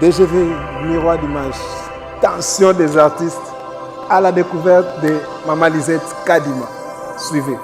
DGV, miroir d'image, tension des artistes à la découverte de Maman Lisette Kadima. Suivez.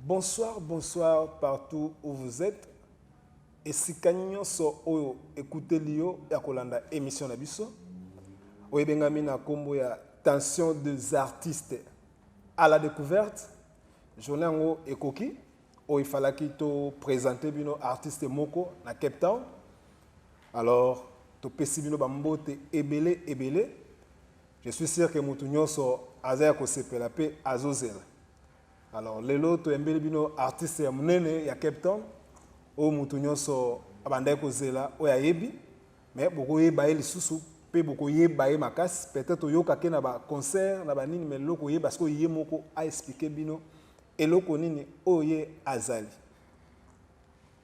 Bonsoir, bonsoir partout où vous êtes. Et si vous so écoutez l'io et kolanda émission na biso, oye bengami na kombo ya tension des artistes à la découverte. Journée ngo ekoki, o il fallait que to présenter bino artiste moko na Cape Town. Alors, to pesi bino bambote ebele. Je suis sûr que mutu nyonso azaya ko sepela pe azozela. Alors, les autres artistes ya munene ya Cape Town, o mutu nyonso abandai kozela o ya yebi, mais beaucoup yeba eli susu pe beaucoup yeba e makasi, peut-être yoka ke na ba concert na ba nini mais loko yeba parce que yé moko a expliqué bino eloko nini oye azali.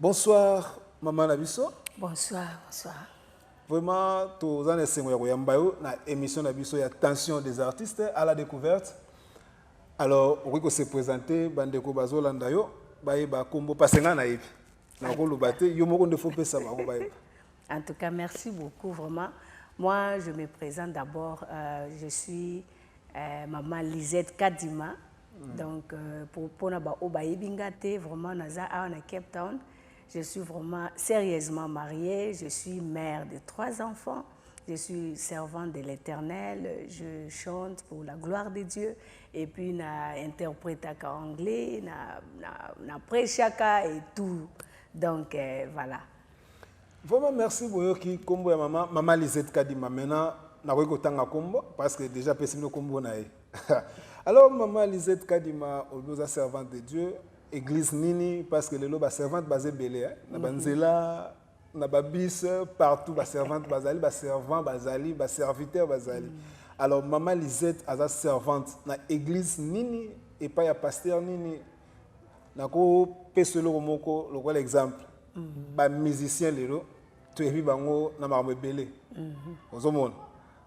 Bonsoir maman Nabiso. Bonsoir, bonsoir. Vraiment tous en esengo ya koyamba yo na émission Nabiso ya tension des artistes à la découverte. Alors, on va se présenter, Bandeko Bazolanda yo, ba kombo pasenga na yebi. Na ko lobate, yo moko ne faut pas ça ba ko ba yebi. En tout cas, merci beaucoup vraiment. Moi, je me présente d'abord, je suis Maman Lisette Kadima. Donc pour na ba obayebi ngate vraiment naza à Cape Town. Je suis vraiment sérieusement mariée, je suis mère de 3 enfants. Je suis servante de l'Éternel, je chante pour la gloire de Dieu et puis j'interprète en anglais, je prêche et tout. Donc voilà. Vraiment merci beaucoup qui kombo ya maman Lisette Kadima. Maintenant na ko tanga kombo parce que déjà pesimo kombo na ye. Alors maman Lisette Kadima oboza servante de Dieu, église nini parce que le loba servante basé belé na banzela na babis partout ba servante bazali ba servant bazali ba serviteur bazali. Alors maman Lisette aza servante na église nini et pas ya pasteur nini na ko peselo moko lokola exemple ba musicien lelo to ebi bango na marmo belé ozomona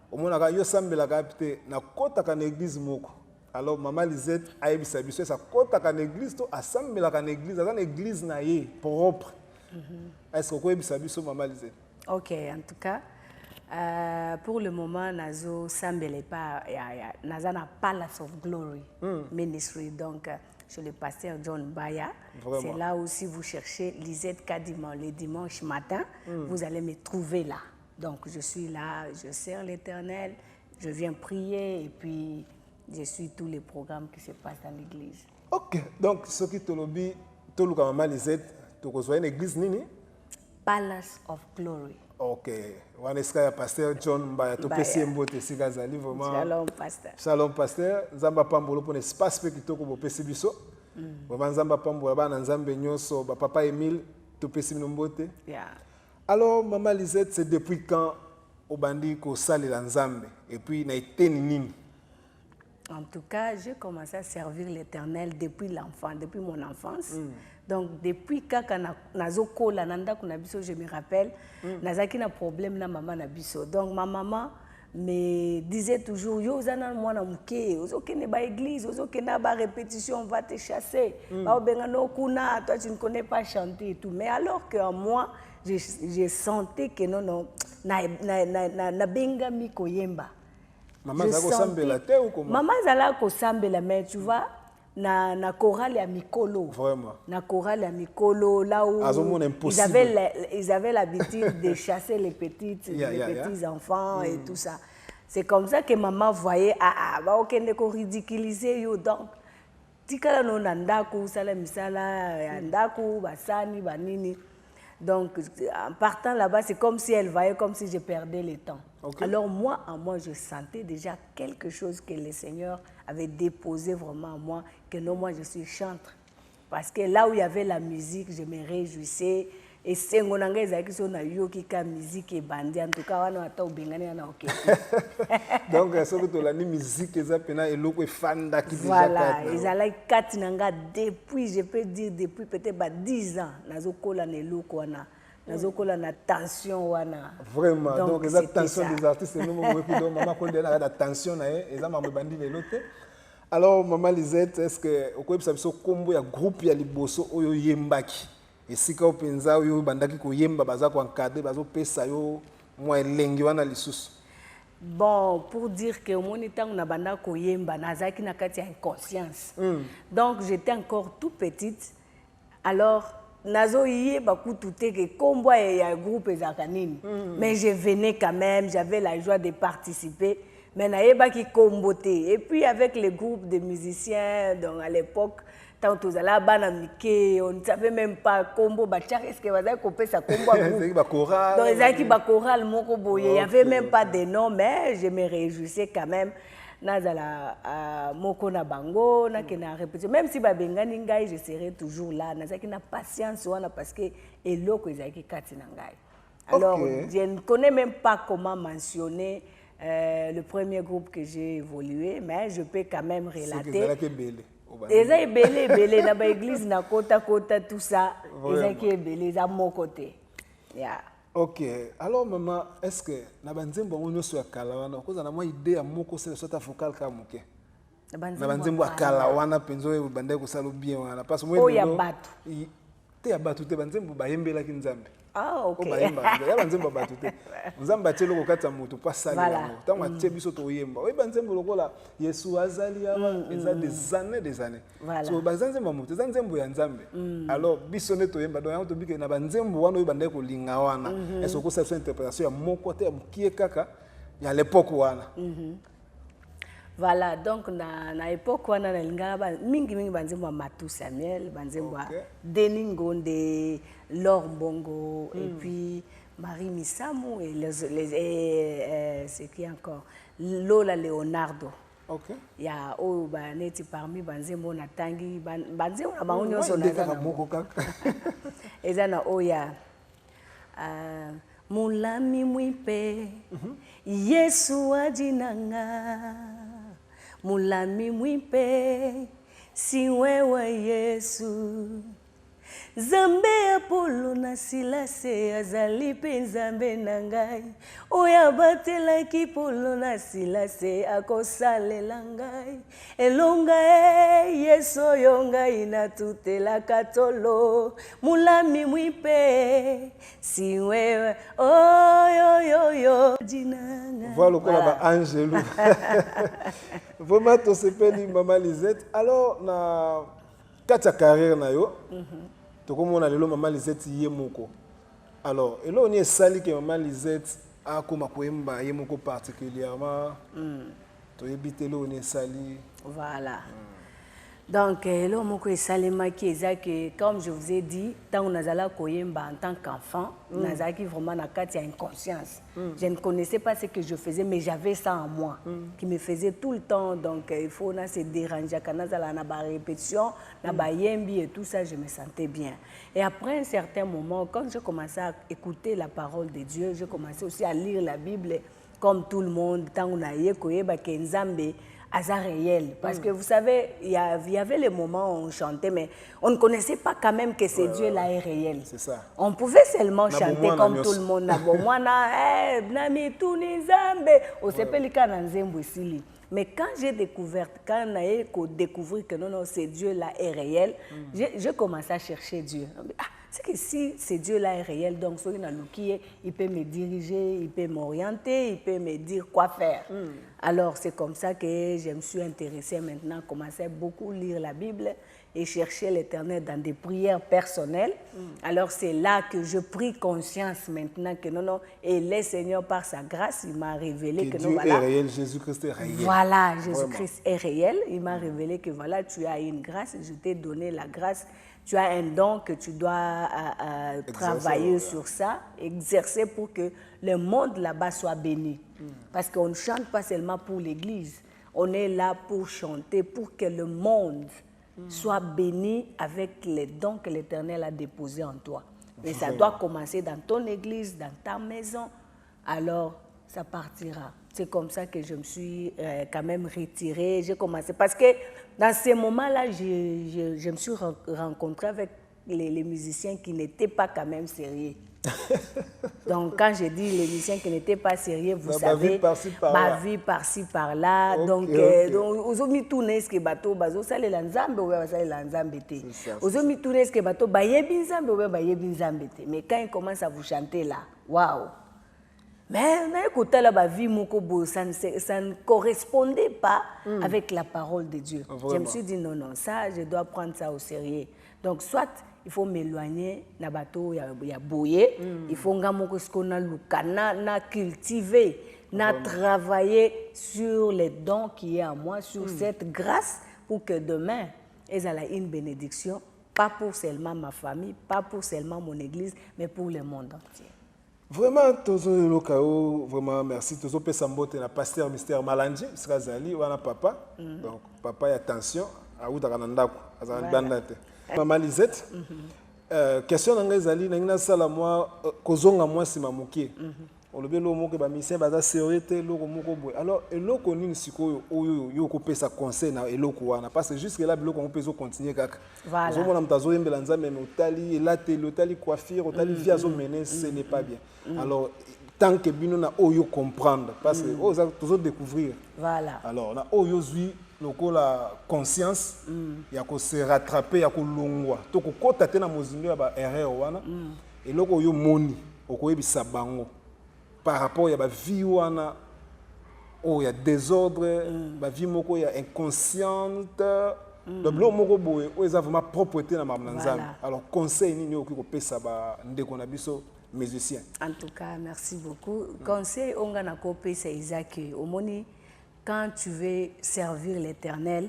omona ka yo sambela ka pete na kota ka na église moko. Alors maman Lisette a ebisa biso sa kota ka na église to asambela ka na église aza na église na ye propre. Est-ce que vous avez Maman Lisette? Ok, en tout cas, pour le moment, Nazo Sambele pas, Naza n'a Palace of Glory Ministry, donc chez le pasteur John Baya. C'est là où si vous cherchez Lisette Kadima le dimanche matin, vous allez me trouver là. Donc je suis là, je sers l'Éternel, je viens prier et puis je suis tous les programmes qui se passent dans l'église. Ok, donc ce qui te lobby, tout le Maman Lisette. Tu as une église nini? Palace of Glory. Ok. On est pasteur John Mbaya. Tu peux si mbote si gazali vraiment. Shalom pasteur. Shalom pasteur. Zamba pambolo pour espace pe kitoko bo pesi biso. Vraiment zamba pambolo ba na nzambe nyonso ba papa Emile tu peux si mbote. Yeah. Alors maman Lisette, c'est depuis quand au bandi ko sali la nzambe et puis na été nini? En tout cas, j'ai commencé à servir l'Éternel depuis mon enfance. Donc, depuis que je me rappelle, nazaki na problème na maman nabiso. Donc, ma maman me disait toujours, yo zana mwana muke, ozokene ba église, ozokene ba répétition, on va te chasser. Ba obengano kuna, toi tu ne connais pas chanter et tout. Mais alors que moi, je sentais que non na benga mi koyemba. Maman zala kosambela te ou comment? Maman zala kosambela, mais tu vois, na chorale à Mikolo. Vraiment. Na chorale à Mikolo, là où ils avaient l'habitude de chasser les petits enfants et tout ça. C'est comme ça que maman voyait, ok, ne ko ridiculiser yo donc. Tikala no nandaku, sala misala, yandaku, basani, banini. Donc, en partant là-bas, c'est comme si elle voyait comme si je perdais le temps. Okay. Alors, moi, en moi, je sentais déjà quelque chose que le Seigneur avait déposé vraiment en moi, que non, moi, je suis chantre. Parce que là où il y avait la musique, je me réjouissais. Et c'est un peu qui sont la musique et bandit. En tout cas, on a tout bien gagné. Donc, ce que tu as dit, musique, et le fan qui voilà, ils allaient katinanga depuis, je peux dire, depuis peut-être 10 ans. Nazokola ne lokwana. Nazokola na tension wana. Vraiment, donc les attentions des artistes, nous, maman, quand on a l'attention, et ça m'a bandi les lotés. Alors, maman Lisette, est-ce que vous savez ce combo, il y a un groupe, il y a les bosso, il y a Yembaki. Et si vous pensez que vous bandaki ko Yemba, baza ko encadré, bazo pesa yo, moi lengi wana lisusu. Bon, pour dire que mon temps on a banda ko Yemba, nazaki na kati inconscience. Donc j'étais encore tout petite. Alors nazo yeba kutute que combo il y a un groupe ezakanini. Mais je venais quand même, j'avais la joie de participer. Mais naïba qui comboté. Et puis avec les groupes de musiciens, donc à l'époque, tant tous à la banamike, on ne savait même pas combo bachar. Est-ce que vous avez coupé ça combo à groupe? Donc les gens qui choral moko boye. Il n'y avait même pas de nom, mais je me réjouissais quand même. Nazala moko na bango, na kena répétition. Même si babengani ngai, je serai toujours là. Nazaki na patience wana parce que eloko ezaki kati na ngai. Alors je ne connais même pas comment mentionner. Le premier groupe que j'ai évolué, mais je peux quand même relater. Les gens belé dans l'église, na kota tout ça. Les gens qui belé à mon côté. Yeah. Ok. Alors maman, est-ce que na banzembo ngono so akala wana koza na moi idée ya moko c'est sota focal ka muke. Na banzembo akala wana penzo e bande ko salo bien wana parce moi ya batu. Te ya batu te banzembo bayembela ki nzambe. Ah, ok. Ya banzembo batu te. Nzambe atelo ko kata mutu pas sali yango. Tango atie biso to yemba. Oyi banzembo lokola Yesu azali yawa eza des années. Voilà. So banzembo mutu, banzembo ya nzambe. Alors biso ne to yemba donc to bike na banzembo wana oyi bande ko linga wana. Est-ce que ça c'est interprétation ya moko te ya mukie kaka ya l'époque wana. Voilà, donc na époque on a mingi banzembo Matou Samuel, banzembo Denis Ngonde, Laure Mbongo et puis Marie Misamou et c'est qui encore Lola Leonardo. OK. Il y a neti parmi banzembo na tangi banzembo na bango nyonso na moko kaka. Ezana oya mulami mwipe Yesu ajinanga mulami mwipe si wewe Yesu Zambe Apollo na Silase azali pe nzambe na ngai oya batelaki Polo na Silase akosalela ngai elonga Yesu oyo ngai natutelaka tolo mulami mwipe si wewe oyo jinanga. Voilà quoi Angelou. Vraiment to sepeli Maman Lisette. Alors na kata carrière na yo. Tokomona lelo Maman Lisette yemoko. Alors, et là on est sali que Maman Lisette a comme koyemba yemoko particulièrement. To ebite lo on est sali. Voilà. Donc là moko esalema qui est que comme je vous ai dit, tant on azala koyemba en tant qu'enfant, nazaki vraiment na kati ya inconscience. Je ne connaissais pas ce que je faisais mais j'avais ça en moi qui me faisait tout le temps donc il faut na se déranger quand nazala na ba répétition, na ba yembi et tout ça je me sentais bien. Et après un certain moment quand je commençais à écouter la parole de Dieu, je commençais aussi à lire la Bible comme tout le monde tant on a yekoyeba ke nzambe hasard réel. Parce que vous savez, il y avait les moments où on chantait, mais on ne connaissait pas quand même que ce Dieu-là est réel. C'est ça. On pouvait seulement chanter comme tout le monde. Mais quand j'ai découvert, quand on a découvert que non, ce Dieu-là est réel, j'ai commencé à chercher Dieu. C'est que si ce Dieu-là est réel, donc il peut me diriger, il peut m'orienter, il peut me dire quoi faire. Alors, c'est comme ça que je me suis intéressée maintenant, commencé à beaucoup lire la Bible et chercher l'Éternel dans des prières personnelles. Alors, c'est là que je pris conscience maintenant que non, et le Seigneur, par sa grâce, il m'a révélé que Dieu non, voilà. est réel, Jésus-Christ est réel. Voilà, Jésus-Christ est réel. Il m'a révélé que voilà, tu as une grâce, je t'ai donné la grâce. Tu as un don que tu dois travailler sur ça, exercer pour que le monde là-bas soit béni. Parce qu'on ne chante pas seulement pour l'Église, on est là pour chanter, pour que le monde soit béni avec les dons que l'Éternel a déposés en toi. Mais ça doit commencer dans ton église, dans ta maison, alors ça partira. C'est comme ça que je me suis quand même retirée, j'ai commencé. Parce que dans ces moments-là, je me suis rencontrée avec les musiciens qui n'étaient pas quand même sérieux. Donc, quand je dis les musiciens qui n'étaient pas sérieux, vous savez, ma vie par-ci, par-là. Donc, aux hommes tournent ce que bateau, bazo ça les lanzambe ou ça les lanzambe té. Aux hommes tournent ce que bateau, bayebi nzambe ou bayebi nzambe té. Mais quand ils commencent à vous chanter là, waouh! Mais écoutez la vie moko ça ne correspondait pas avec la parole de Dieu. Vraiment. Je me suis dit non, ça, je dois prendre ça au sérieux. Donc, soit il faut m'éloigner na bateau ya boye, il faut na cultiver, na travailler sur les dons qui est en moi, sur cette grâce pour que demain, ils aient une bénédiction, pas pour seulement ma famille, pas pour seulement mon église, mais pour le monde entier. Vraiment, Tozo Lokao, vraiment merci. Tozo Pesambote, na pasteur Mystère Malandi, Srazali, wana papa. Donc, papa, attention, à Oudaranandako, à Zanbandate. Maman Lisette, question d'Angazali, n'a sala moi, kozonga moi si mamuki. On le bélo moke ba mission baza sécurité loko moko boy. Alors eloko nini sikoyo oyo yo ko pesa conseil na eloko wana parce que jusque là biloko on peut continuer kaka. Voilà. Zo mona mtazo yembela nzambe mais otali elate otali coiffure otali vie azo mener ce n'est pas bien. Alors tant que bino na oyo comprendre parce que oza toujours découvrir. Voilà. Alors na oyo zui loko la conscience ya ko se rattraper ya ko longwa to ko kota te na mozindo ya ba erreur wana eloko yo moni okoyebisa bango par rapport à la vie où il y a désordre, la vie où il y a inconsciente, le blanc moko boy, où ils ont vraiment propreté dans ma maison. Alors conseil ni au qui ça ba ndeko na biso musicien. En tout cas, merci beaucoup. Conseil on a copé c'est Isaac au moni quand tu veux servir l'Éternel,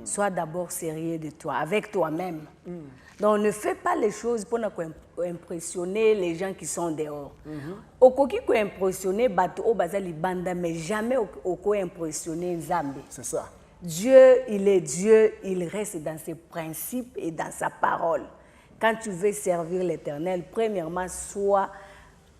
sois d'abord sérieux de toi, avec toi-même. Donc ne fais pas les choses pour impressionner les gens qui sont dehors. Okoki ko impressionner bato o bazali banda mais jamais oko impressionner Nzambe. C'est ça. Dieu, il est Dieu, il reste dans ses principes et dans sa parole. Quand tu veux servir l'Éternel, premièrement, sois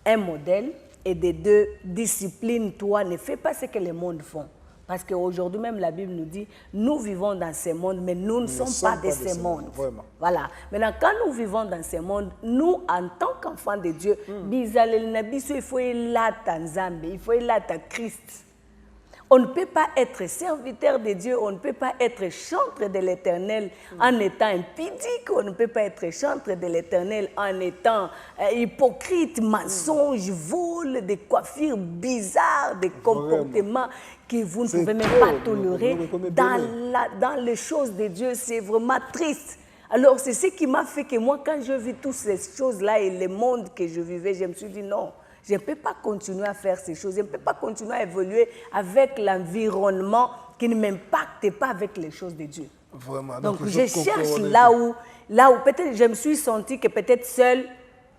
un modèle et de deux, discipline-toi, ne fais pas ce que les mondes font. Parce qu'aujourd'hui même, la Bible nous dit, nous vivons dans ce monde, mais nous ne sommes pas de ce monde. Voilà. Maintenant, quand nous vivons dans ce monde, nous, en tant qu'enfants de Dieu, il faut y il faut y Christ. On ne peut pas être serviteur de Dieu, on ne peut pas être chantre de l'Éternel en étant impudique, on ne peut pas être chantre de l'Éternel en étant hypocrite, mensonge, vol, des coiffures bizarres, des comportements que vous ne pouvez même pas tolérer. Dans les choses de Dieu, c'est vraiment triste. Alors c'est ce qui m'a fait que moi, quand je vis toutes ces choses-là et le monde que je vivais, je me suis dit non. Je ne peux pas continuer à faire ces choses. Je ne peux pas continuer à évoluer avec l'environnement qui ne m'impacte pas avec les choses de Dieu. Vraiment. Donc je cherche là où peut-être je me suis sentie que peut-être seule,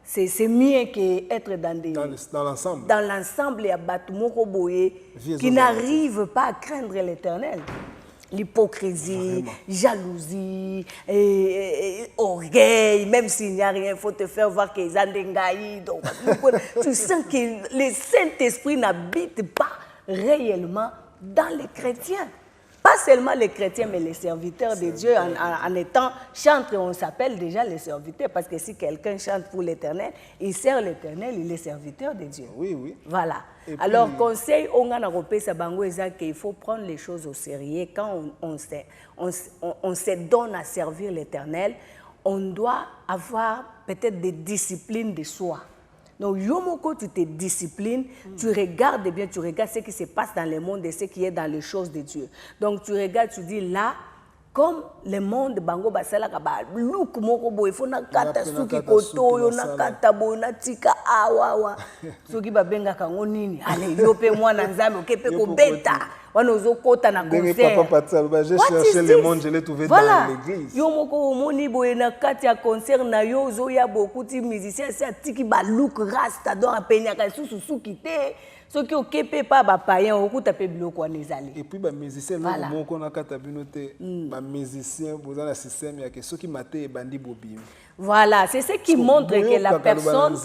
c'est mieux qu'être dans l'ensemble. Dans l'ensemble, il y a Batumoko Boye qui n'arrivent pas à craindre l'Éternel. L'hypocrisie, jalousie, orgueil, même s'il n'y a rien, il faut te faire voir qu'ils ont des gaïs. Donc, tu sens que le Saint-Esprit n'habite pas réellement dans les chrétiens. Pas seulement les chrétiens, mais les serviteurs de Dieu. En étant chantre, on s'appelle déjà les serviteurs. Parce que si quelqu'un chante pour l'Éternel, il sert l'Éternel, il est serviteur de Dieu. Oui, oui. Voilà. Alors, conseil, on a repéré qu'il faut prendre les choses au sérieux. Quand on se donne à servir l'Éternel, on doit avoir peut-être des disciplines de soi. Donc, yomoko, tu te disciplines, tu regardes bien, tu regardes ce qui se passe dans le monde et ce qui est dans les choses de Dieu. Donc, tu regardes, tu dis là, comme le monde bango basala kaba look moko boy fona kata suki kotoyo na kata bona tika awawa suki babenga kango nini ale yope mwana nzambe okepe ko beta wana ozokota na concert papa Patsa j'ai cherché le monde je l'ai trouvé dans l'église yo moko omoni boy na kati ya concert na yo ozoya beaucoup ti musicien ça tiki ba look rasta don apenya ka suki te soki okepe pa ba païen okuta pe biloko wana ezali et puis ba musicien voilà. Moko na kata binote ba musicien bozana système ya ke soki maté e bandi bobim. Voilà, c'est ce qui montre que la personne...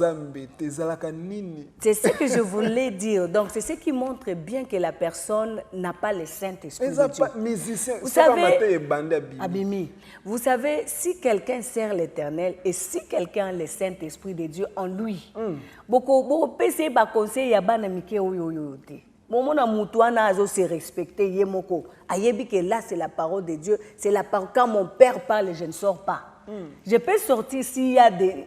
C'est ce que je voulais dire. Donc, c'est ce qui montre bien que la personne n'a pas le Saint-Esprit de Dieu. Vous savez, Abimi, vous savez, si quelqu'un sert l'Éternel et si quelqu'un a le Saint-Esprit de Dieu en lui, beaucoup PC ba conseil ya bana mike oyoyote. Moment na mutuana azo se respecter yemoko. Ayebi que là c'est la parole de Dieu, c'est la parole quand mon père parle, je ne sors pas. Je peux sortir s'il y a des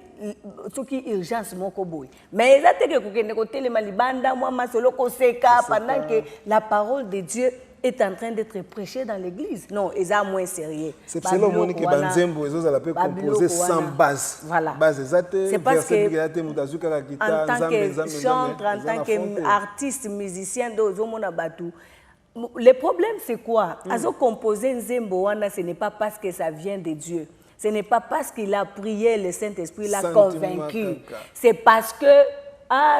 urgences mon koboy. Mais ça te que kokende ko telema libanda moi masolo ko seka pendant que la parole de Dieu est en train d'être prêchée dans l'église. Non, ils sont moins sérieux. C'est le monde qui banzembo ils ont composé sans base. Voilà. Base c'est parce que en tant que chanteur, en tant qu'artiste, musicien d'Ozomona Batu, le problème c'est quoi? Azo composer nzembo wana ce n'est pas parce que ça vient de Dieu. Ce n'est pas parce qu'il a prié, le Saint-Esprit l'a convaincu. C'est parce que,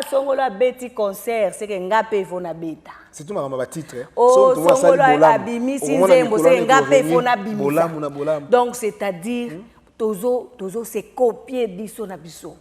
songola beti concert, c'est que ngape fona beta. C'est tout ma titre. Oh, songola abimi sinzembo, c'est que ngape fona bimisa. Donc, c'est-à-dire, tozo se copier biso na biso.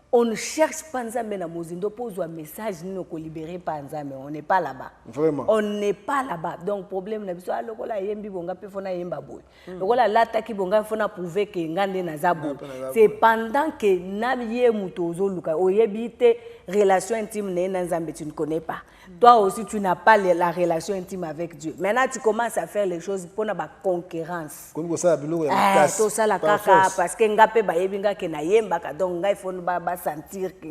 On ne cherche pas Nzambe na mozindo pour un message nous ko libérer pas Nzambe, on n'est pas là-bas. Vraiment. On n'est pas là-bas. Donc problème na biso lokola yembi bonga pe fona yemba boy. Lokola lata ki bonga fona prouver que ngande na zabo. C'est pendant que na ye mutozo luka oyebite relation intime na Nzambe tu ne connais pas. Toi aussi tu n'as pas la relation intime avec Dieu. Maintenant tu commences à faire les choses pour na ba concurrence. Comme ça biloko ya makasi. To ça la kaka parce que ngape ba yebinga ke na yemba ka donc ngai fona ba sentir que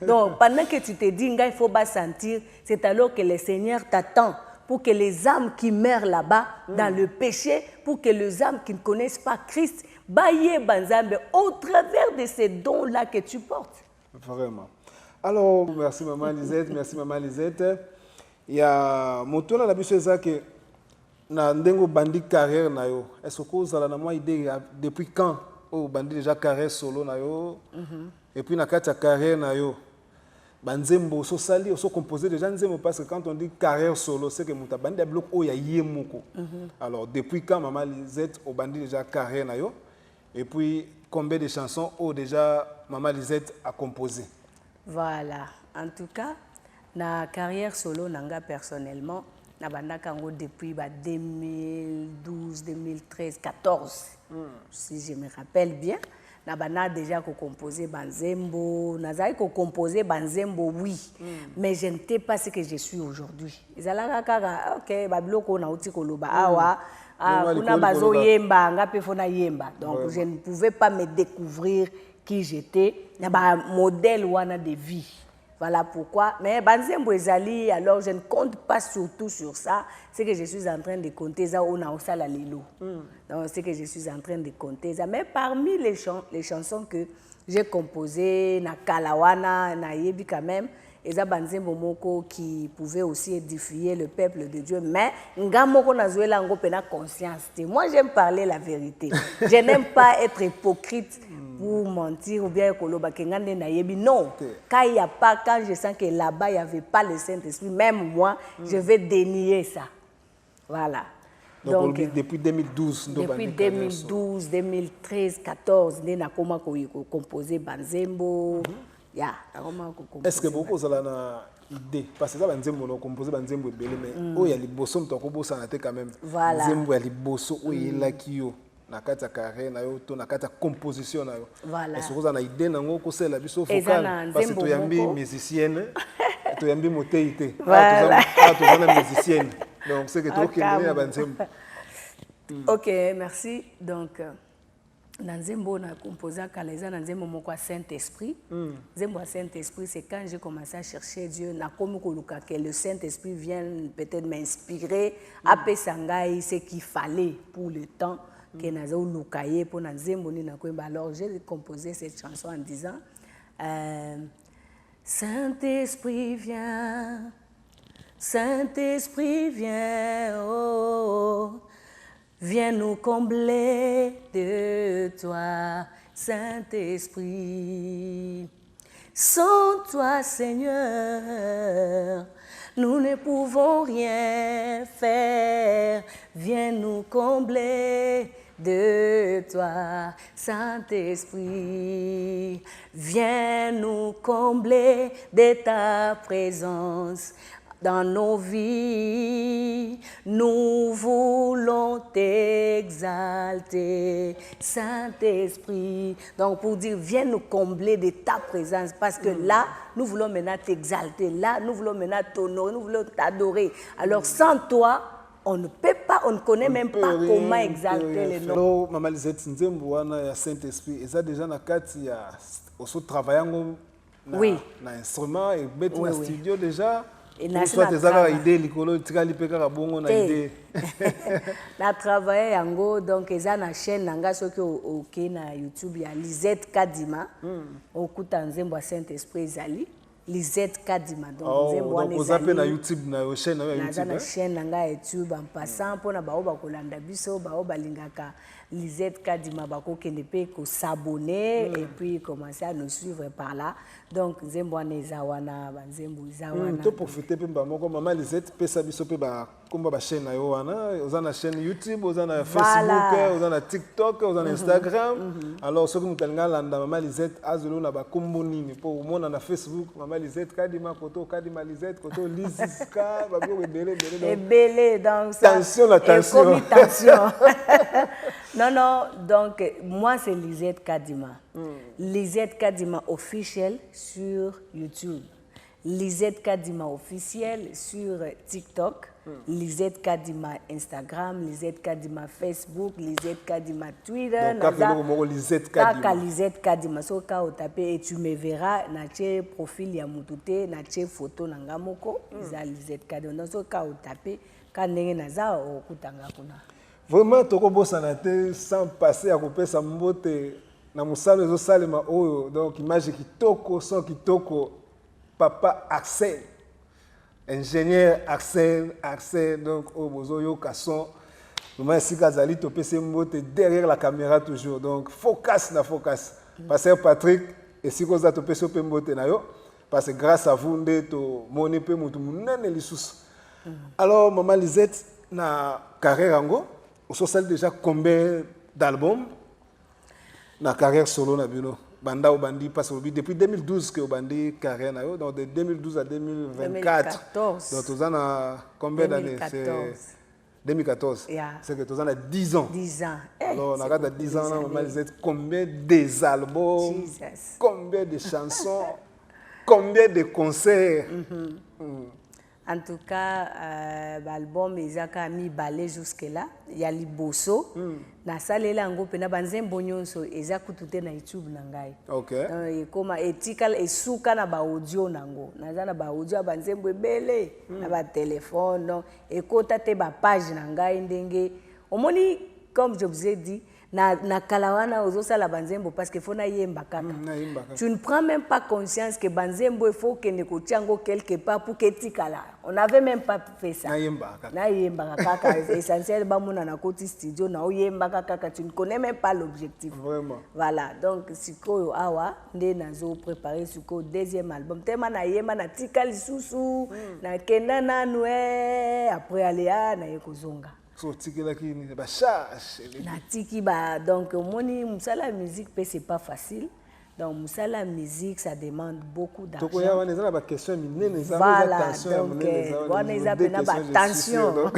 donc pendant que tu te dis il faut pas sentir, c'est alors que le Seigneur t'attend pour que les âmes qui meurent là-bas dans le péché, pour que les âmes qui ne connaissent pas Christ baillent banzambe au travers de ces dons là que tu portes. Vraiment. Alors merci maman Lisette, merci maman Lisette. Il y a moto na biso ça que na ndengo bandi carrière na yo. Est-ce que vous avez na idée depuis quand au bandi déjà carrière solo na yo et puis na kati carrière na yo banzembo so sali so composé déjà nzembo parce que quand on dit carrière solo c'est que muta bandi bloc o ya yemoko. Alors depuis quand maman Lisette au bandi déjà carrière na yo et puis combien de chansons au déjà maman Lisette a composé? Voilà, en tout cas na carrière solo nanga personnellement na banda kango depuis 2012 2013 14 si je me rappelle bien na banda déjà composé banzembo nazai composé banzembo oui mais je n'étais pas ce que je suis aujourd'hui ezalaka kaka OK babiloko na uti koloba awa kuna bazo yemba ngape fona yemba donc je ne pouvais pas me découvrir qui j'étais na ba modèle wana de vie. Voilà pourquoi. Mais banzembo ezali, alors je ne compte pas surtout sur ça. C'est que je suis en train de compter ça on a aussi la lilo. Donc c'est que je suis en train de compter ça. Mais parmi les chansons que j'ai composées, na kalawana, na yebi quand même, eza banzembo moko qui pouvait aussi édifier le peuple de Dieu. Mais ngamoko nazuela ngo pena conscience. Moi j'aime parler la vérité. Je n'aime pas être hypocrite. Pour mentir ou bien koloba kengande na yebi non quand il y a pas quand je sens que là-bas il y avait pas le Saint-Esprit même moi je vais dénier ça voilà donc depuis 2012 depuis 2012 2013 14 na koma ko composer banzembo ya koma ko composer est-ce que beaucoup ça na idée parce que ça banzembo no composer banzembo belé mais oh ya liboso mtoko bosa na te quand même banzembo ya liboso o yelaki yo na kata carré na yo to na kata composition na yo est-ce que vous avez idée nango ko sela biso vocal parce que to yambi musicienne to yambi moteité to zana musicienne donc c'est que to kendele ya banzembo. OK merci donc na nzembo na composa kaleza na nzembo moko à Saint-Esprit. Nzembo à Saint-Esprit, c'est quand j'ai commencé à chercher Dieu na komi koluka que le Saint-Esprit vienne peut-être m'inspirer apé sangai ce qu'il fallait pour le temps que nazo lukaye pour na nzembo ni na koyeba. Alors j'ai composé cette chanson en disant Saint-Esprit viens, Saint-Esprit viens, oh, viens nous combler de toi, Saint-Esprit. Sans toi, Seigneur, nous ne pouvons rien faire. Viens nous combler de toi, Saint-Esprit. Viens nous combler de ta présence. Dans nos vies, nous voulons t'exalter, Saint-Esprit. Donc pour dire, viens nous combler de ta présence, parce que là, nous voulons maintenant t'exalter, là, nous voulons maintenant t'honorer, nous voulons t'adorer. Alors sans toi, on ne peut pas, on ne connaît même pas comment exalter les noms. Alors, Maman Lisette, nzembo wana ya Saint-Esprit, eza déjà na kati ya oso travaillango na instrument et mettre na studio déjà. Et soit tes agas idée likolo tikali pe kaka bongo na idée. Na travailler yango donc eza na chaîne nanga soki OK na YouTube ya Lisette Kadima. Okuta nzembo ya Saint-Esprit ezali Lisette Kadima. Donc nzembo wana ezali. Donc na YouTube na chaîne na YouTube. Na chaîne nanga YouTube en passant pona bao ba kolanda biso bao balingaka Lisette Kadima bako kende pe ko s'abonner et puis commencer à nous suivre par là. Donc nzembo wana ezawana banzembo ezawana. To profiter pe mbamoko Maman Lisette pesa biso pe ba komba ba chaîne na yo wana, oza na chaîne YouTube, oza na Facebook, oza na TikTok, oza na Instagram. Alors soki mutalinga landa Maman Lisette azolo na ba kombo nini po mona na Facebook Maman Lisette Kadima koto Kadima Lisette koto Liziska ba bio ebele donc tension la tension. Non, donc moi c'est Lisette Kadima. Lisette Kadima officiel sur YouTube. Lisette Kadima officiel sur TikTok. Lisette Kadima Instagram, Lisette Kadima Facebook, Lisette Kadima Twitter. Donc, Lisette Kadima. Lisette Kadima. So ka otape et tu me verras na che profil ya mutute na che photo na ngamoko. Isa Lisette Kadima. Donc so ka otape ka ndenge naza okutanga kuna. Vraiment toko bosana te sans passer à couper sa mbote na musalo ezo salema oyo. Donc image kitoko son kitoko papa Axel. Ingénieur Axel, donc au bozo yo kasson. Nous ici Kazali to PC mbote derrière la caméra toujours. Donc focus. Pasteur Patrick et si koza to PC mbote na yo parce que grâce à vous nde to moni pe mutu munene lisusu. Alors Maman Lisette na carrière ngo, on social déjà combien d'albums na carrière solo na bino? Banda au bandi passe au depuis 2012 que au bandi carrière na yo, donc de 2012 à 2024. 2014. Donc tu as combien d'années? 2014. Yeah. C'est que tu as 10 ans. 10 ans. Alors on a 10 ans, Maman Lisette, combien des albums, combien de chansons, combien de concerts? En tout cas, l'album Isaka mi balé jusque là. Il y a Liboso. Na salela ngo pena banzembo nyonso ezakutute na YouTube nangai. OK. Koma etikal esuka na ba audio nango. Naza na ba audio banzembo ebele na ba téléphone ekota te ba page nangai ndenge. Omoni comme je vous ai dit na kalawana ozosa la banzembo parce que faut na yemba kaka. Tu ne prends même pas conscience que banzembo il faut que ne kotiango quelque part pour que tikala. On n'avait même pas fait ça. Na yemba kaka essentiel ba mona na koti studio na yemba kaka tu ne connais même pas l'objectif. Vraiment. Voilà, donc sikoyo awa nde nazo préparer siko deuxième album. Tema na yemba na tikali susu na kenda na noué après aléa na yekozonga. So tikela ki ni ba charge. Na tiki ba donc moni musala musique pe c'est pas facile. Donc musala musique ça demande beaucoup d'argent. Toko ya wana za ba question minene za attention donc wana eza pena ba tension.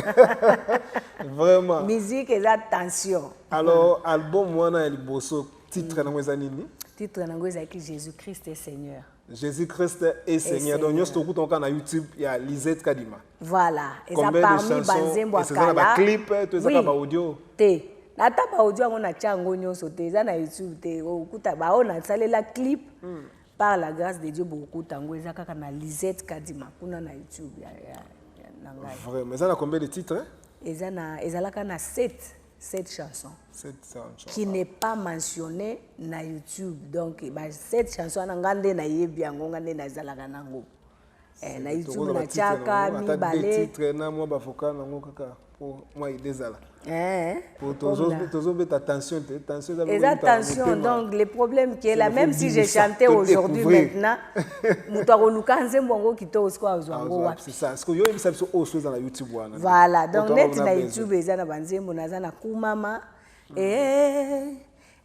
Vraiment. Musique eza tension. Alors album wana ya Liboso titre na ngweza nini? Titre na ngweza ki Jésus-Christ est Seigneur. Jésus-Christ est Seigneur. Donc, nous sommes sur YouTube, il y a Lisette Kadima. Voilà. Et ça parmi Banzembo Akala. Et c'est un clip, tout ça, audio. Nata ba audio yango na chango nyonso te eza na YouTube te okuta ba ona salela clip par la grâce de Dieu beaucoup tango eza kaka na Lisette Kadima kuna na YouTube ya na ngai. Vraiment, eza na combien de titres? Ezalaka na 7 chansons. 7 chansons. Qui n'est pas mentionné na YouTube. Donc, 7 chansons na ngande na yebi yango ngande na zalaka nango. Na YouTube na chaka mi balé. Titres na moi ba vocal nango kaka pour moi idezala. Pour toujours mettre attention, attention. Donc, le problème qui est là, même si j'ai chanté aujourd'hui maintenant, c'est ça. Est-ce que vous avez aussi dans YouTube? Voilà. Donc, net na YouTube, ils ont na Kumama.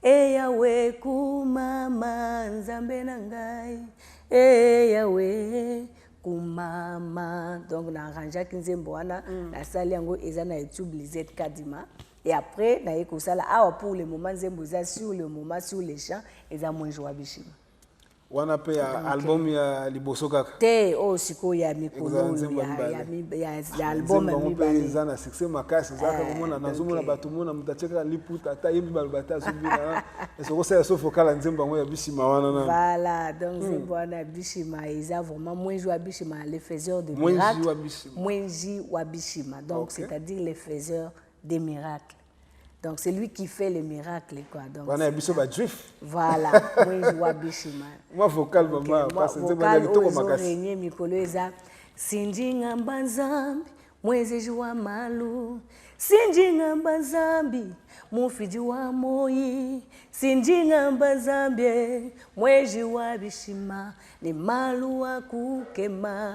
Yahweh Kumama, Nzambe nangai. Yahweh Kumama. Donc, na arrangé Kinzemboana, na salle yango eza na YouTube Lisette Kadima. Et après, na yeko sala pour le moment Nzemboza sur le moment sur les chants eza moins joie bishima. Wana pe album ya liboso kaka. Te siko ya mikolo ya album ya mibale. Eza na succès makasi zaka komona nazomona bato mona mutacheka liputa ata yimbi balbata subina. Esoko sa so focal Nzembo ngo ya bishima wana na. Voilà, donc Nzembo wana bishima eza vraiment moins joie bishima les faiseurs de miracles. Moins joie bishima. Donc c'est-à-dire les faiseurs des miracles. Donc c'est lui qui fait les miracles quoi. Donc on a biso ba juif. Voilà, moi je vois bishima. Moi vocal maman parce que Nzembo ya kitoko makasi. Renye mikolo eza sinjinga mbanzambi mwezi jua malu sinjinga mbanzambi mufiji wa moyi sinjinga mbanzambi mwezi wa bishima ni malu wa kukema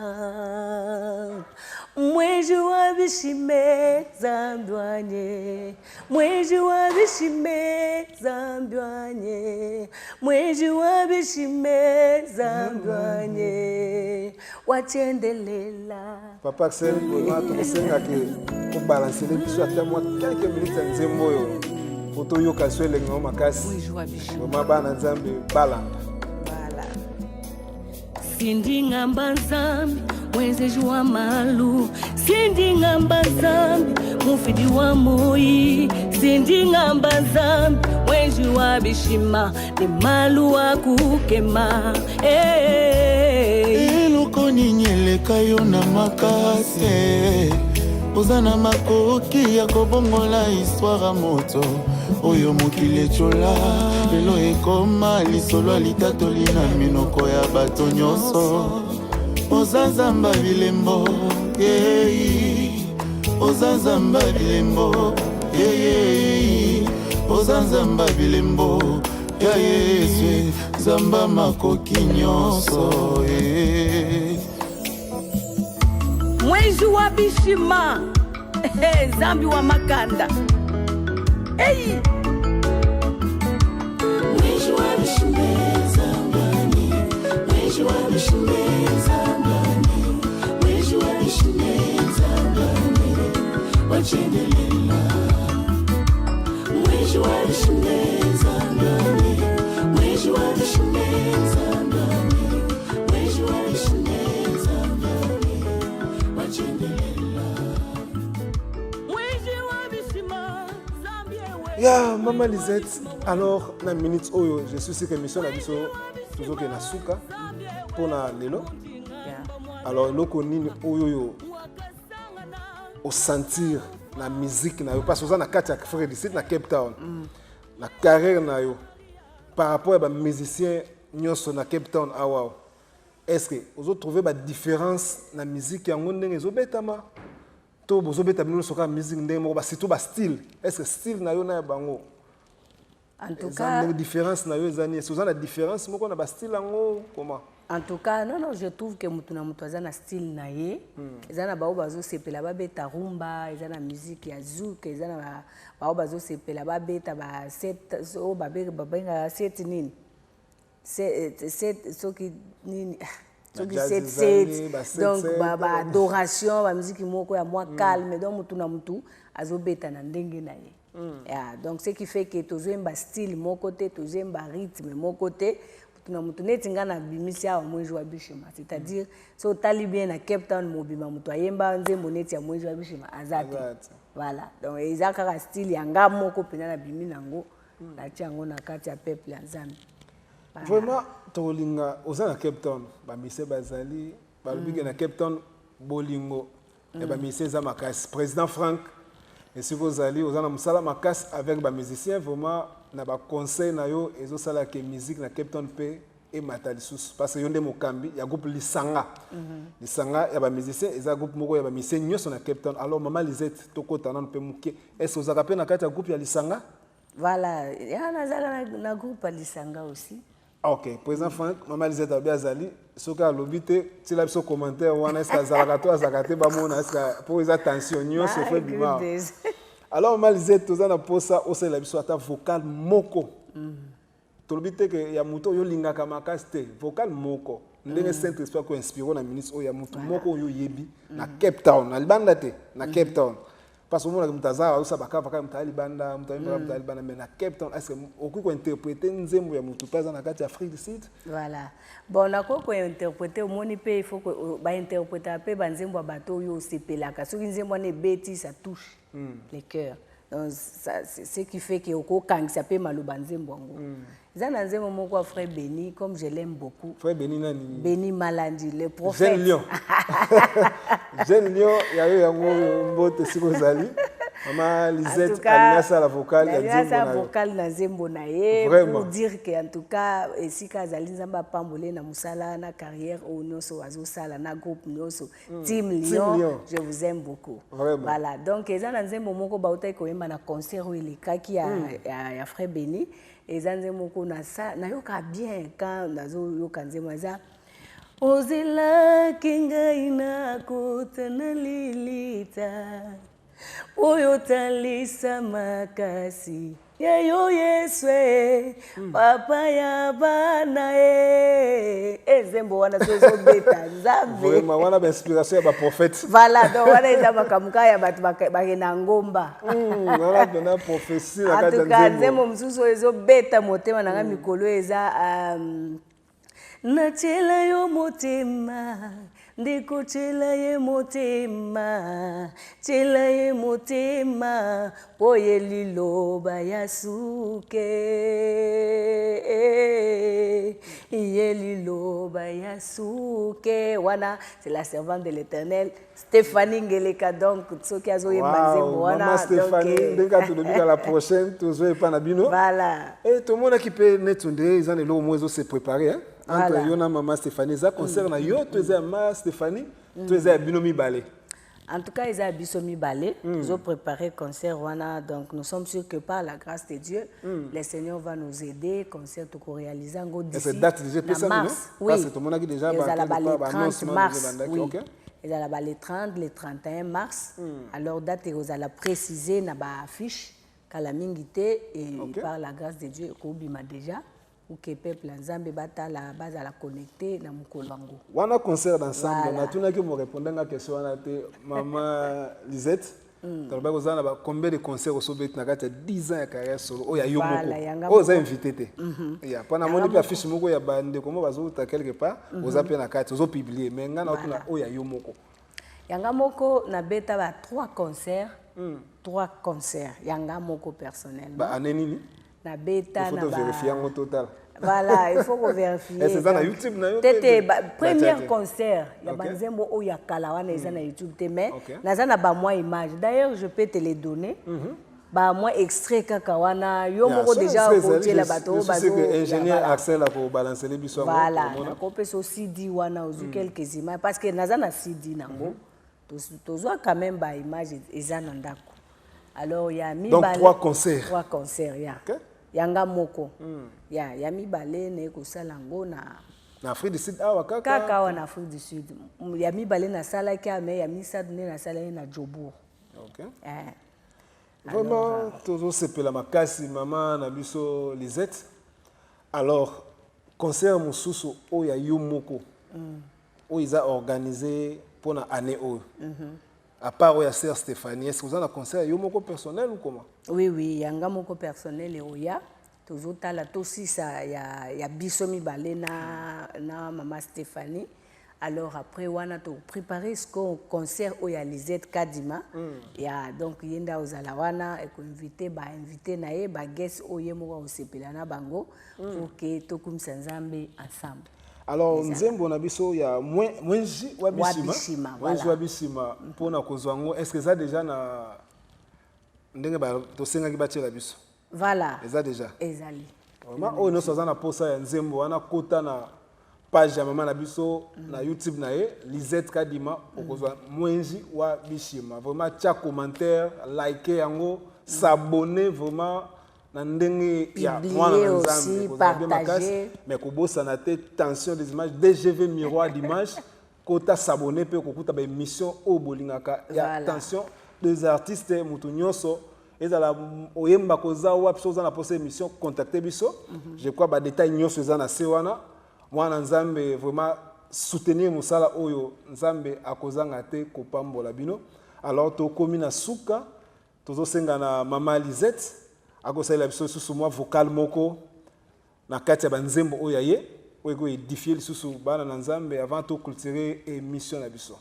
mwezi wa bishime zambwanye mwezi wa bishime zambwanye mwezi wa bishime zambwanye wachendelela Papa Axel mama tusenga ke ko balancer biso ata moi quelques minutes Nzembo yo photo yo kaswele ngo makasi mwezi wa bishima mama bana Nzambe balanda. Sindinga mbanzambi mwezi jua malu sindinga mbanzambi mufidi wa moyi sindinga mbanzambi mwezi wa bishima ni malu wa kukema Eluko ninyeleka yo na makase Ozana makoki ya kobongola histoire moto Oyo mokile chola Lelo ekoma lisolo litatoli na minoko ya bato nyonso Ozazamba bilembo Ozazamba bilembo Ozazamba bilembo Ya Yesu Zamba makoki nyonso mwezi wa bishima zambi wa makanda mwezi wa bishima zambani mwezi wa bishima zambani mwezi wa bishima zambani wachendelela mwezi wa bishima zambani mwezi wa bishima zambani mwezi wa bishima zambani wachendelela Ya Maman Lisette, alors na minute oyo je suis sûr que mission na biso toujours que na suka pour na lelo. Alors loko nini oyo yo au sentir na musique na yo parce que ça na kati ya frère d'ici na Cape Town. La carrière na yo par rapport à ba musicien nyonso na Cape Town awa. Est-ce que vous avez trouvé ba différence na musique yango ndenge ezobetama? To bozo beta bino soka musique ndenge moko ba surtout ba style. Est-ce que style na yo na bango? En tout cas, la différence na yo ezani, est-ce que la différence moko na ba style yango comment? En tout cas, non, je trouve que mutuna mutwaza na style na ye. Ezana ba obazo sepela ba beta rumba, ezana musique ya zouk, ezana ba obazo sepela ba beta ba set so ba benga set nini. Set soki nini. Donc ba adoration ba musique moko ya moi calme donc mutu na mutu azobeta na ndenge na ye. Donc ce qui fait que tozemba style mon côté tozemba rythme mon côté mutu na mutu netinga na bimisia wa mwenji wa bishima, c'est-à-dire so tali bien na Cape Town mobima mutu ayemba nzembo neti ya mwenji wa bishima azate. Voilà. Donc, ils ont un style, yanga moko pena na bimi nango, na tiango na kati ya peuple ya Nzambe. Vraiment, tolinga, aux na Cape Town, ba mise bazali, ba lubike na Cape Town, bolingo, et ba mise za makasi. Président Frank, et si vous allez, aux na musala makasi avec ba musiciens, vraiment, na ba conseil na yo, et zo sala ke musique na Cape Town pe, et matalisus. Parce que yonde mokambi, ya groupe Lisanga. Lisanga, ya ba musiciens, et za groupe moko, ya ba musiciens nyos na Cape Town. Alors, maman Lisette, toko tanan pe mouke. Est-ce que vous avez na kati ya groupe ya Lisanga? Voilà. Il y a un groupe à Lisanga aussi. Ok, président Frank, maman Lisette Abiazali, ce que l'obité, si la personne commentaire, on est-ce que Zalagato a Zagate, est-ce que pour les attentions, nous se fait du mal. Alors, maman Lisette, tout ça, pour ça, on s'est la personne vocal moko. L'obité que Yamuto yo linga kamakaste, vocal moko. Ndenge Saint-Esprit ko inspiré na ministre o Yamuto moko yo yebi na Cape Town, na Libanda te, na Cape Town. Parce que mon mtaza usa baka mtali banda mtali banda mais na Cape Town est-ce que okuko interpréter nzembo ya mutu pas na kati Afrique du Sud. Voilà. Bon na ko interpréter au moni pe il faut que ba interpréter pe ba nzembo bato yo sepelaka. Soki nzembo ne beti ça touche les cœurs. Donc c'est ce qui fait que oko kang ça peut maloba nzembo ngo. Zana nzembo moko frère Béni comme je l'aime beaucoup. Frère Béni nani? Béni Malandi le prophète. Jeune Lion. Jeune Lion ya yo yango mbote sikozali. Maman Lisette Alina la vocale ya nzembo na yo. Vocale na nzembo na ye pour dire que en tout cas esika zali nzamba pambole na musala na carrière au nyoso azo sala na groupe nyoso Team Lion, je vous aime beaucoup. Vraiment. Voilà. Donc ezana nzembo moko bauta ko yemba na concert où il kaki ya frère Béni ezanze moko na sa na yoka bien quand nazo yoka nzembo za Ozela kinga ina kutana lilita Oyo talisa makasi ya yo Yeswe papa ya bana ezembo wana sozo beta nzambe vraiment wana ba inspiration ya ba prophète. Voilà donc wana eza makamuka ya batu bakena ngomba wana dona prophétie la kati nzembo nzembo msusu ezo beta motema nanga mikolo eza na chela yo motema ndiko chela ye motema poye liloba ya suke ye liloba ya suke wana c'est la servante de l'Éternel Stéphanie Ngeleka donc soki azo yemba nzembo wana maman Stéphanie ndeka tulobika la prochaine tozo epa na bino voilà et tout le monde qui peut netunde ils ont le moins se préparer hein entre voilà. Yona maman Stéphanie ça concerne yo toza maman Stéphanie toza binomi balé. En tout cas, ils ont bisomi balé, ils ont préparé concert wana, donc nous sommes sûrs que par la grâce de Dieu, le Seigneur va nous aider, concert tout réaliser en d'ici. Cette date déjà mars, oui. Parce que tout le monde a déjà les 30 mars, oui. Okay. Ils ont les 30, les 31 mars. Alors date ils ont précisé na ba affiche kalamingité et par la grâce de Dieu kobima déjà. Ou que peuple nzambe bata la base à la connecter na mukolango. Wana concert ensemble na tuna ki mo répondre à question wana te maman Lisette. Toloba ko zana ba combien de concerts au sobet na kati 10 ans ya carrière solo o ya yo moko. O za invité te. Ya pana moni pe affiche moko ya bande comment bazo ta quelque part o za pe na kati o publier mais ngana tuna o ya yo moko. Yanga moko na beta ba 3 concerts. 3 concerts yanga moko personnellement. Ba année nini? Na beta na ba. Il faut vérifier en total. Voilà, il faut vérifier. Et c'est ça na YouTube na yo. C'était premier concert, ya banzembo o ya kala wana eza na YouTube te mais naza na ba moi image. D'ailleurs, je peux te les donner. Ba moi extrait kaka wana yo moko déjà côté la bateau bazo. C'est que ingénieur Axel a pour balancer les biso. Voilà, na kopé so CD wana ozu quelques images parce que naza na CD nango. Tozwa quand même ba image eza na ndako. Alors il y a mi donc 3 concerts. 3 concerts ya. Yanga moko. Ya mi balé ne ko salango na Afrique du Sud awa kaka wana Afrique du Sud. Ya mi balé na sala kia mais ya mi sad ne na sala na Jobour. OK. Vraiment toujours sepela makasi maman na biso Lisette. Alors concert mususu o ya yo moko. O ils a organisé pour la année o. À part Oya Sœur Stéphanie, est-ce que vous avez un concert yomoko personnel ou comment? Oui, oui, yanga moko personnel et Oya. Toujours tala aussi ça ya bisomi balé na maman Stéphanie. Alors après, on a préparé ce concert où il y a Lisette Kadima. Il y a donc Yenda Ozalawana et invité nae ba guest oyemo au sepelana bango pour que tokum sanzambe ensemble. Alors nzembo na biso ya mwenji wabishima. Mwenji wabishima pona kozwango est-ce que ça déjà na ndenge ba to senga ki batela biso. Voilà. Ça déjà. Ezali. Vraiment on no sozana posa ya nzembo wana kota na page ya mama na biso na YouTube na ye Lisette Kadima okozwa mwenji wa bishima. Vraiment tia commentaire, liker yango, s'abonner vraiment na ndenge ya mwana nzambe partager mais kobosa na te tension des images DGV miroir d'image kota s'abonner pe kokuta ba émission o bolingaka ya tension des artistes mutu nyonso ezala oyemba koza wa biso za na posa émission contacter biso je crois ba détail nyonso za na se wana mwana nzambe vraiment soutenir musala oyo nzambe akozanga te kopambola bino. Alors to komi na suka tozo senga na mama Lisette akosalela biso susu mwa vocal moko na kati ya banzembo oyo ye oyo ko édifier lisusu bana na nzambe avant to cultiver émission na biso.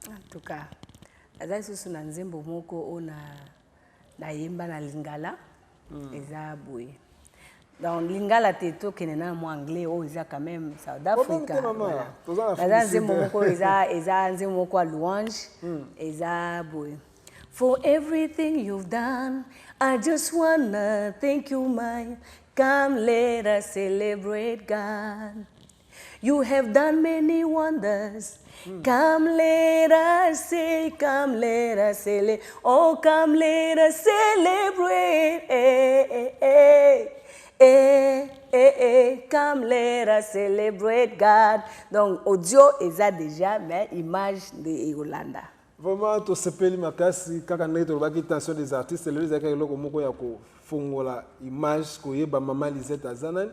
En tout cas azali susu na nzembo moko ona na yemba na lingala eza boye. Dans Lingala teto kenena mo anglais o isa quand même South Africa. Voilà. Nzembo moko eza nzembo moko louange eza boye. For everything you've done, I just wanna thank you, my. Come, let us celebrate God. You have done many wonders. Come, let us say, come, let us celebrate. Oh, come, let us celebrate. Come, let us celebrate God. Donc, audio est déjà, mais image de Yolanda. Vraiment, to sepeli makasi kaka ndenge tolobaki tension des artistes le ezaka eloko moko ya kofongola image koyeba mama Lisette azanani.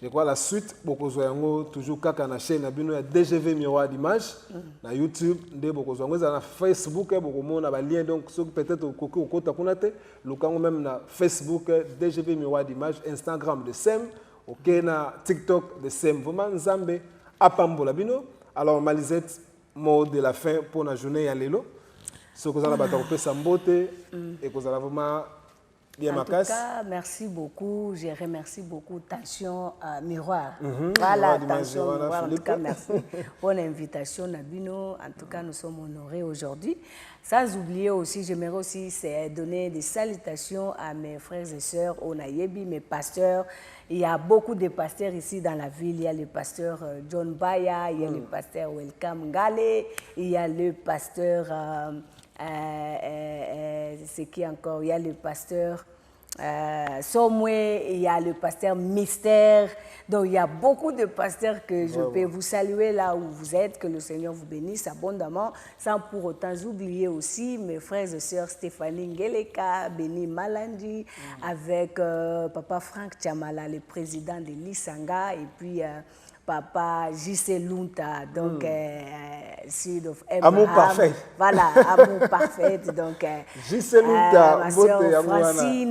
Je crois la suite bokozwa yango toujours kaka na chaîne na bino ya DGV miroir d'image na YouTube nde bokozwa yango na Facebook bokomona ba lien donc ceux peut-être okoki okota kuna te lokango même na Facebook DGV miroir d'image, Instagram de Sem, OK na TikTok de Sem. Vraiment nzambe apambola bino. Alors mama Lisette, mot de la fin pour la journée ya lelo. Ce que vous allez battre sa beauté et que vous allez vraiment bien en tout cas, merci beaucoup. Je remercie beaucoup Tension Miroir. Voilà, Tension Miroir. En tout cas, merci pour l'invitation, Nabino. En tout cas, nous sommes honorés aujourd'hui. Sans oublier aussi, j'aimerais aussi donner des salutations à mes frères et sœurs au Nayebi, mes pasteurs. Il y a beaucoup de pasteurs ici dans la ville. Il y a le pasteur John Baya, il y a le pasteur Welcome Gale, il y a le pasteur... c'est qui encore? Il y a le pasteur Somwe, il y a le pasteur Mystère. Donc il y a beaucoup de pasteurs que je peux vous saluer là où vous êtes, que le Seigneur vous bénisse abondamment, sans pour autant oublier aussi mes frères et sœurs Stéphanie Ngeleka, Béni Malandi, avec Papa Franck Tchamala, le président de l'Isanga, et puis Papa J.C. Lunta, donc seed of Abraham. Amour parfait. Voilà, amour parfait. Donc, J.C. Lunta, ma soeur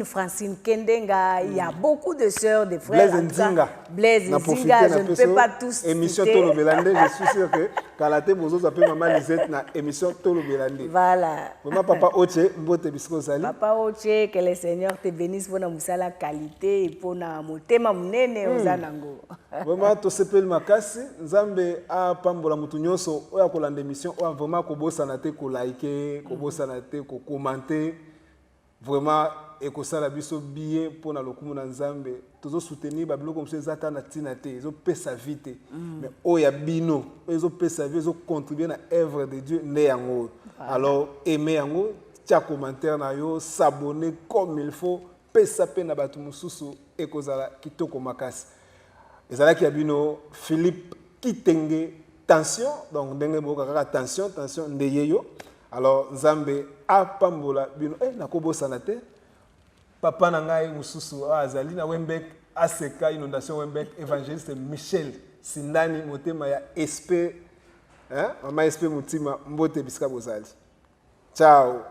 Francine Kendenga, il y a beaucoup de sœurs, de frères. Blaise Nzinga. Blaise Nzinga, je ne peux pas tous émission Tolo Belande, je suis sûr que Kalate Bozo s'appelle Maman Lisette na émission Tolo Belande. Voilà. Maman Papa Oche, Mbote Bisko Sali. Papa Oche, que le Seigneur te bénisse pour la qualité et pour na motema munene ozanango. Vraiment, to sepel makasi, nzambe a pambola mutu nyonso oya kolanda émission oya vraiment kobosana te ko liker, kobosana te ko commenter. Vraiment ekosala biso bien pour na lokumu na nzambe. Tozo soutenir ba biloko mse zata na tina te, zo pesa vite. Mais oya bino, ezo pesa vie, zo contribuer na œuvre de Dieu ne yango. Alors aimer yango, tia commentaire na yo, s'abonner comme il faut, pesa pe na batu mususu ekozala kitoko makasi. Ezalaki abino Philippe Kitenge tension donc ndenge boka kaka tension ndeyeyo. Alors nzambe apambola bino nakobosana te papa na ngai mususu azali na Wembek ACK inondation Wembek évangéliste Michel Sindani motema ya SP mama SP mutima mbote bisika bozali. Ciao.